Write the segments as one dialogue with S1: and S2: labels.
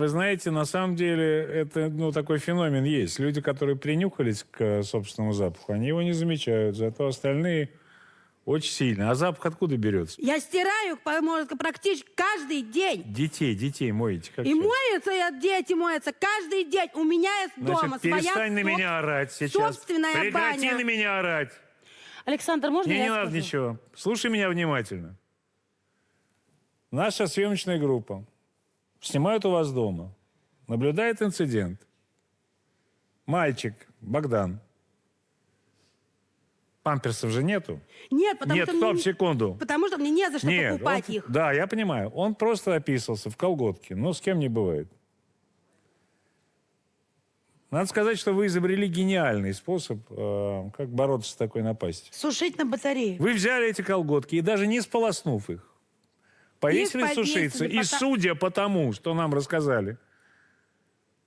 S1: Вы знаете, на самом деле, это такой феномен есть. Люди, которые принюхались к собственному запаху, они его не замечают, зато остальные очень сильно. А запах откуда берется?
S2: Я стираю, практически каждый день.
S1: Детей моете. Как
S2: И
S1: сейчас?
S2: моются, дети моются каждый день. У меня есть дома
S1: Значит,
S2: своя
S1: перестань на меня орать сейчас.
S2: собственная
S1: Прекрати
S2: баня.
S1: на меня орать.
S3: Александр, можно
S1: Мне
S3: я
S1: не надо
S3: скажу?
S1: ничего. Слушай меня внимательно. Наша съемочная группа снимает у вас дома. Наблюдает инцидент. Мальчик, Богдан. Памперсов же нету.
S2: Нет, потому
S1: Нет,
S2: что
S1: стоп,
S2: мне,
S1: секунду.
S2: потому что мне не за что
S1: Нет,
S2: покупать
S1: он-
S2: их.
S1: Да, я понимаю. Он просто описался в колготке. Ну, с кем не бывает. Надо сказать, что вы изобрели гениальный способ, как бороться с такой напастью.
S2: Сушить на батарее.
S1: Вы взяли эти колготки и даже не сполоснув их, повесили
S2: Их
S1: сушиться.
S2: повесили,
S1: И судя по тому, что нам рассказали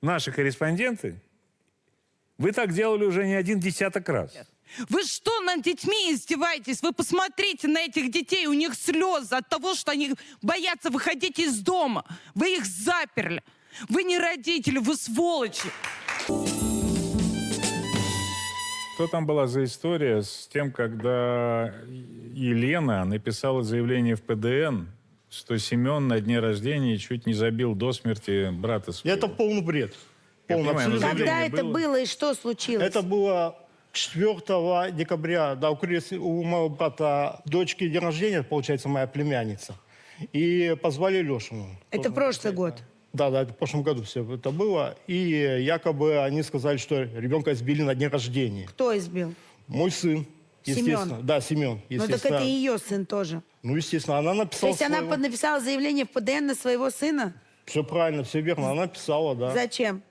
S1: наши корреспонденты, вы так делали уже не один десяток раз.
S4: Вы что, над детьми издеваетесь? Вы посмотрите на этих детей, у них слезы от того, что они боятся выходить из дома. Вы их заперли. Вы не родители, вы сволочи.
S1: Что там была за история с тем, когда Елена написала заявление в ПДН, что Семен на дне рождения чуть не забил до смерти брата своего?
S5: Это полный бред.
S1: Я
S5: Полный,
S1: понимаю, но
S5: абсолютно
S1: заявление
S5: бред.
S2: Когда это
S1: было?
S2: было и что случилось?
S5: Это было 4 декабря. Да, у моего брата дочки день рождения, получается, моя племянница. И позвали Лешину.
S2: Это прошлый год.
S5: Да, это в прошлом году все это было. И якобы они сказали, что ребенка избили на дне рождения.
S2: Кто избил?
S5: Мой сын, естественно.
S2: Семен?
S5: Да, Семен,
S2: Ну так
S5: естественно.
S2: это и ее сын тоже.
S5: Ну, естественно, она
S2: То
S5: написала
S2: есть она
S5: своего.
S2: написала заявление в ПДН на своего сына?
S5: Все правильно, все верно. Она писала, да.
S2: Зачем?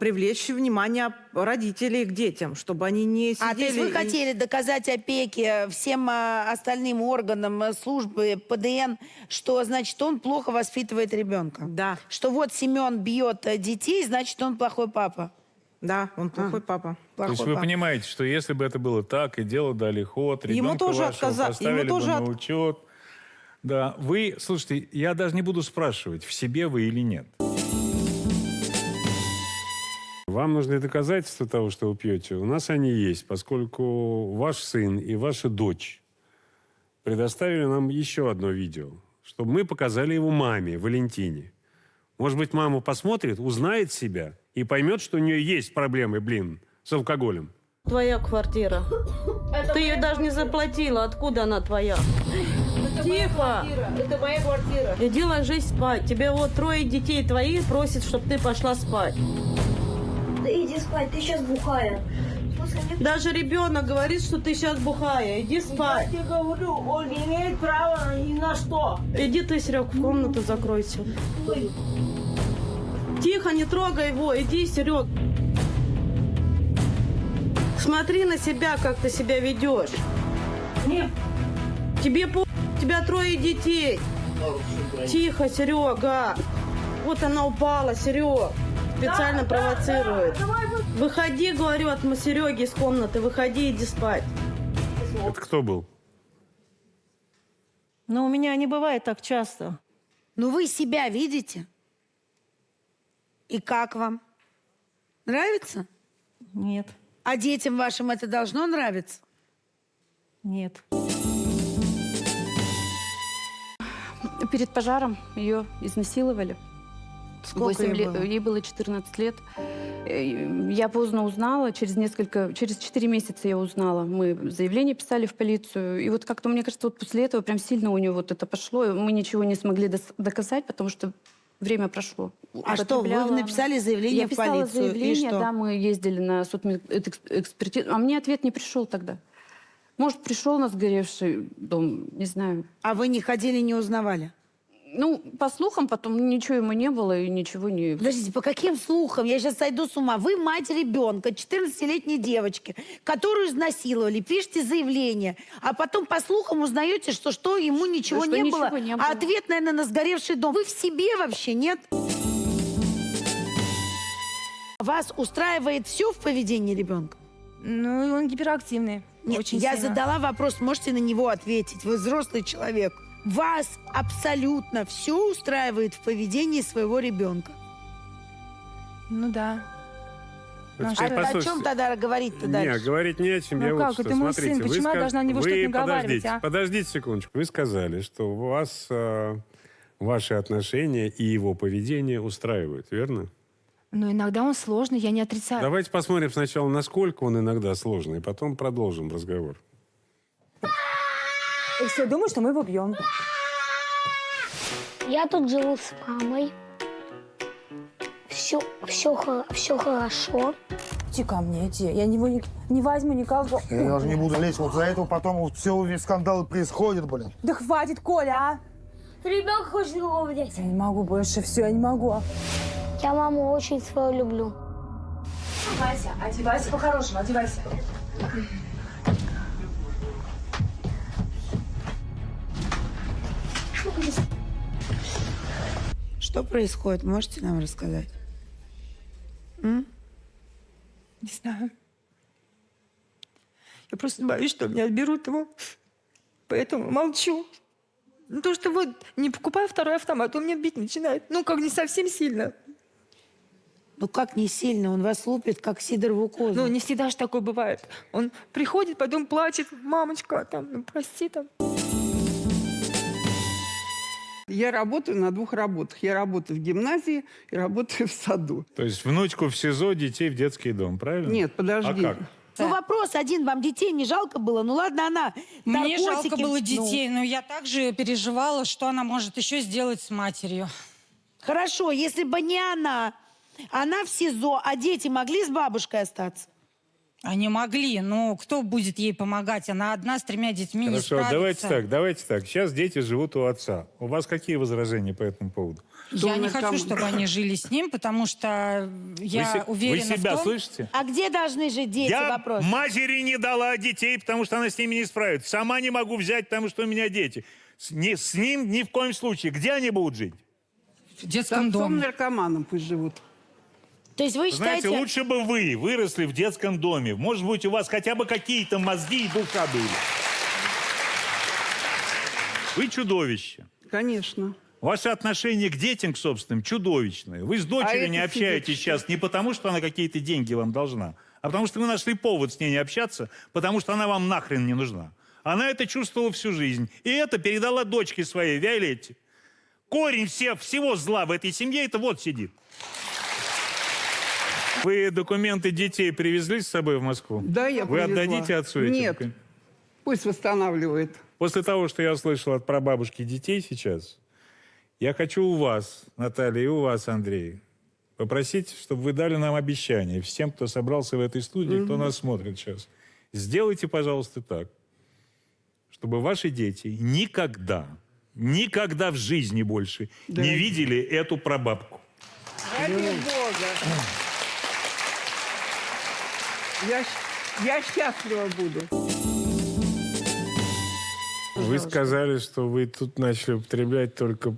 S6: Привлечь внимание родителей к детям, чтобы они не сидели...
S2: А, то есть вы
S6: и-
S2: хотели доказать опеке всем остальным органам службы ПДН, что, значит, он плохо воспитывает ребенка?
S6: Да.
S2: Что вот Семен бьет детей, значит, он плохой папа?
S6: Да, он плохой папа.
S1: То
S2: Плохой
S1: есть вы
S2: папа.
S1: понимаете, что если бы это было так, и дело дали ход,
S6: Ему
S1: ребенка
S6: тоже
S1: вашего поставили
S6: ему тоже
S1: бы на учет. Да, вы, слушайте, я даже не буду спрашивать, в себе вы или нет. Вам нужны доказательства того, что вы пьете. У нас они есть, поскольку ваш сын и ваша дочь предоставили нам еще одно видео, чтобы мы показали его маме, Валентине. Может быть, мама посмотрит, узнает себя и поймет, что у нее есть проблемы, с алкоголем.
S3: Твоя квартира. Ты ее даже не заплатила. Откуда она твоя? Тихо! Это моя квартира. Иди ложись спать. Тебе вот 3 детей твоих просят, чтобы ты пошла спать.
S7: Да иди спать, ты сейчас бухая.
S3: Даже ребенок говорит, что ты сейчас бухая. Иди спать.
S7: Я говорю, он не имеет права ни на что.
S3: Иди ты, Серег, в комнату закройся. Тихо, не трогай его. Иди, Серег. Смотри на себя, как ты себя ведешь.
S7: Нет.
S3: Тебе у тебя 3 детей. Тихо, Серега. Вот она упала, Серег. Специально провоцирует. Выходи, говорю, от Сереги из комнаты. Выходи, иди спать.
S1: Это кто был?
S3: Но у меня не бывает так часто.
S2: Ну вы себя видите? И как вам? Нравится?
S3: Нет,
S2: А детям вашим это должно нравиться?
S3: нет.
S8: Перед пожаром ее изнасиловали.
S2: Сколько ей было?
S8: Ей было 14 лет. Я поздно узнала, через 4 месяца я узнала. Мы заявление писали в полицию. И вот как-то, мне кажется, вот после этого прям сильно у нее вот это пошло. И мы ничего не смогли доказать, потому что время прошло.
S2: А что, вы
S8: Употребляла она.
S2: написали заявление
S8: Я
S2: в
S8: писала
S2: полицию?
S8: заявление,
S2: И что?
S8: да, мы ездили на судмедэкспертизу. А мне ответ не пришел тогда. Может, пришел на сгоревший дом, не знаю.
S2: А вы не ходили, не узнавали?
S8: Ну, по слухам, потом ничего ему не было и ничего не...
S2: Подождите, по каким слухам? Я сейчас сойду с ума. Вы мать ребенка, 14-летней девочки, которую изнасиловали, пишете заявление, а потом по слухам узнаете, что ему ничего,
S8: Что
S2: не,
S8: ничего
S2: было,
S8: не было.
S2: а ответ, наверное, на сгоревший дом. Вы в себе вообще, нет? Вас устраивает все в поведении ребенка?
S9: Ну, и он гиперактивный.
S2: Нет,
S9: очень
S2: я
S9: сильно.
S2: задала вопрос, можете на него ответить. Вы взрослый человек. Вас абсолютно все устраивает в поведении своего ребенка.
S9: Ну да.
S1: Вот
S9: А
S1: теперь
S2: О
S1: послушайте.
S2: чем тогда говорить-то
S1: Не,
S2: дальше?
S1: говорить не о чем.
S9: Ну
S1: Я вот
S9: как,
S1: что,
S9: это мой сын,
S1: смотрите,
S9: почему я должна на него что-то наговаривать,
S1: подождите,
S9: а?
S1: подождите секундочку. Вы сказали, что вас ваши отношения и его поведение устраивают, верно?
S9: Но иногда он сложный, я не отрицаю.
S1: Давайте посмотрим сначала, насколько он иногда сложный, и потом продолжим разговор.
S6: И все думают, что мы его бьем.
S7: Я тут живу с мамой. Все хорошо.
S6: Иди ко мне, иди. Я его не возьму никого.
S10: Я даже не буду лезть. Вот за этого потом вот все весь скандал происходит, блин.
S6: Да хватит, Коля, а!
S7: Ребенка хочет его взять.
S6: Я не могу больше, все, я не могу.
S7: Я маму очень свою люблю.
S6: Одевайся по-хорошему, одевайся.
S2: Что происходит? Можете нам рассказать?
S9: Не знаю. Я просто боюсь, что меня отберут его. Поэтому молчу. Ну, то, что вот не покупаю второй автомат, он меня бить начинает. Ну, как не совсем сильно.
S2: Ну как не сильно? Он вас лупит, как сидорову козу.
S9: Ну, не всегда же такое бывает. Он приходит, потом плачет. Мамочка, там, ну, прости, там.
S11: Я работаю на двух работах. Я работаю в гимназии и работаю в саду.
S1: То есть внучку в СИЗО, детей в детский дом, правильно?
S11: Нет, подожди.
S1: А как?
S2: Ну вопрос один, вам детей не жалко было? Ну ладно, она
S12: Мне жалко
S2: наркотики...
S12: было
S2: Ну,
S12: детей, но я также переживала, что она может еще сделать с матерью.
S2: хорошо, если бы не она в СИЗО, а дети могли с бабушкой остаться?
S12: Они могли, но кто будет ей помогать? Она одна с 3 детьми не
S1: Хорошо,
S12: справится.
S1: давайте так. Сейчас дети живут у отца. У вас какие возражения по этому поводу?
S12: Я не
S11: наркоман?
S12: хочу, чтобы они жили с ним, потому что я уверена
S1: вы себя
S12: в том...
S1: слышите?
S2: А где должны жить дети? Вопрос.
S1: матери не дала детей, потому что она с ними не справится. Сама не могу взять, потому что у меня дети. С ним ни в коем случае. Где они будут жить?
S12: В
S11: С
S12: детском
S11: отцом
S12: доме.
S11: наркоманом пусть живут.
S2: То есть вы
S1: Знаете,
S2: считаете...
S1: лучше бы вы выросли в детском доме. Может быть, у вас хотя бы какие-то мозги и душа были. Вы чудовище.
S11: Конечно.
S1: Ваше отношение к детям, к собственным, чудовищное. Вы с дочерью
S11: это
S1: не общаетесь
S11: физически.
S1: сейчас не потому, что она какие-то деньги вам должна, а потому что вы нашли повод с ней не общаться, потому что она вам нахрен не нужна. Она это чувствовала всю жизнь. И это передала дочке своей, Виолетте. Корень всего зла в этой семье, это вот сидит. Вы документы детей привезли с собой в Москву?
S11: Да, я
S1: Вы
S11: привезла.
S1: отдадите отцу эти
S11: Нет.
S1: документы?
S11: Пусть восстанавливает.
S1: После того, что я слышал от прабабушки детей сейчас, я хочу у вас, Наталья, и у вас, Андрей, попросить, чтобы вы дали нам обещание всем, кто собрался в этой студии, кто нас смотрит сейчас. Сделайте, пожалуйста, так, чтобы ваши дети никогда в жизни больше не видели эту прабабку.
S11: Ради Бога. Я счастлива буду.
S1: Вы сказали, что вы тут начали употреблять только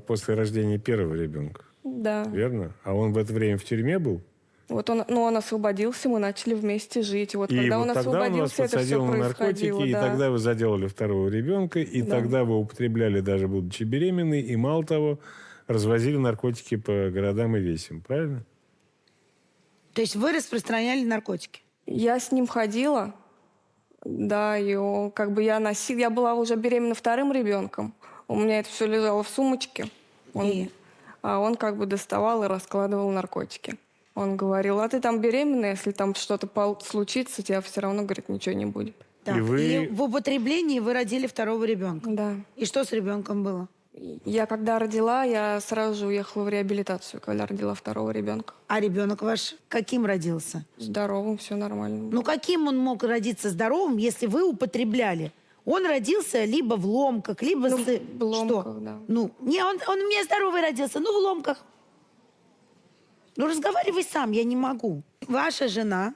S1: после рождения первого ребенка,
S8: Да.
S1: верно? А он в это время в тюрьме был?
S8: Вот он освободился, мы начали вместе жить. Вот
S1: И
S8: когда
S1: вот
S8: он
S1: тогда он вас
S8: освободился, это все
S1: подсадил на наркотики,
S8: происходило.
S1: и
S8: да.
S1: тогда вы заделали второго ребенка, и
S8: Да.
S1: тогда вы употребляли, даже будучи беременной, и мало того, развозили наркотики по городам и весям, правильно?
S2: То есть вы распространяли наркотики?
S8: Я с ним ходила, да, и он, как бы я была уже беременна вторым ребенком. У меня это все лежало в сумочке. А он как бы доставал и раскладывал наркотики. Он говорил, а ты там беременная, если там что-то случится, тебя все равно, говорит, ничего не будет.
S2: Так, и в употреблении вы родили второго ребенка?
S8: Да.
S2: И что с ребенком было?
S8: Я когда родила, я сразу же уехала в реабилитацию, когда родила второго ребенка.
S2: А ребенок ваш каким родился?
S8: Здоровым, все нормально.
S2: Ну каким он мог родиться здоровым, если вы употребляли? Он родился либо в ломках, либо
S8: в ломках,
S2: что?
S8: да.
S2: Ну, не, он у меня здоровый родился, ну в ломках. Ну разговаривай сам, я не могу. Ваша жена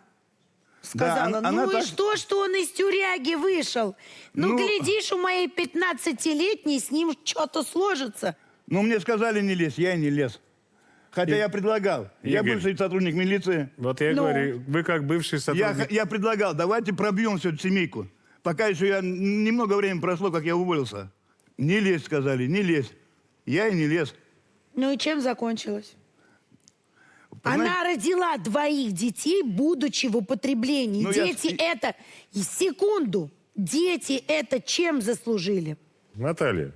S2: сказала,
S10: Да, она
S2: ну и
S10: так-
S2: что он из тюряги вышел? Ну, глядишь, у моей 15-летней с ним что-то сложится.
S10: Ну, мне сказали не лезь, я и не лез. Хотя я предлагал. Я
S1: Игорь.
S10: бывший сотрудник милиции.
S1: Вот я
S2: Ну.
S1: говорю, вы как бывший сотрудник...
S10: Я предлагал, давайте пробьем всю эту семейку. Пока еще немного времени прошло, как я уволился. Не лезь, сказали, не лезь. Я и не лез.
S2: Ну и чем закончилось?
S10: Понимаете?
S2: Она родила 2 детей, будучи в употреблении.
S10: Ну, я
S2: Дети
S10: с-
S2: это... И секунду. Дети это чем заслужили?
S1: Наталья,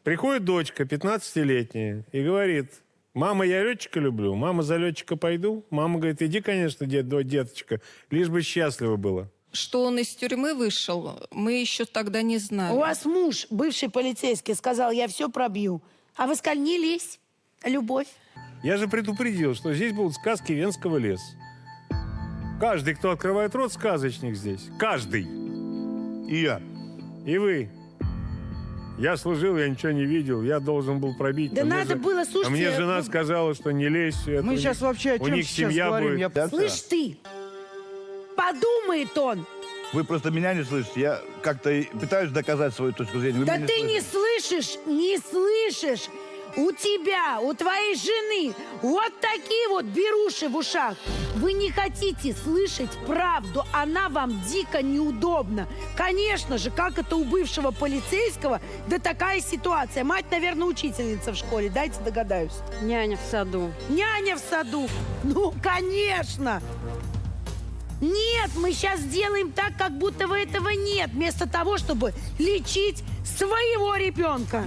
S1: приходит дочка, 15-летняя, и говорит: мама, я летчика люблю, мама, за летчика пойду. Мама говорит: иди, конечно, деточка, лишь бы счастливо было.
S9: Что он из тюрьмы вышел, мы еще тогда не знали.
S2: У вас муж, бывший полицейский, сказал: я все пробью. А вы сказали: не лезь. Любовь.
S1: Я же предупредил, что здесь будут сказки Венского леса. Каждый, кто открывает рот, сказочник здесь. Каждый.
S10: И я.
S1: И вы. Я служил, я ничего не видел, я должен был пробить.
S2: Да
S1: А мне
S2: надо
S1: же-
S2: было, слушайте,
S1: А мне жена
S2: ну-
S1: сказала, что не лезь. это
S11: Мы
S1: у
S11: сейчас
S1: них-
S11: вообще о
S1: у
S11: чем
S1: них
S11: сейчас
S1: семья
S11: говорим?
S1: будет.
S10: Я-
S2: Слышь ты, подумает он.
S10: Вы просто меня не слышите. Я как-то и пытаюсь доказать свою точку зрения. Вы
S2: Да
S10: меня
S2: ты
S10: слышите.
S2: не слышишь. У тебя, у твоей жены вот такие вот беруши в ушах. Вы не хотите слышать правду, она вам дико неудобна. Конечно же, как это у бывшего полицейского, да такая ситуация. Мать, наверное, учительница в школе, дайте догадаюсь.
S8: Няня в саду.
S2: Няня в саду. Ну, конечно. Нет, мы сейчас сделаем так, как будто бы этого нет, вместо того, чтобы лечить своего ребенка.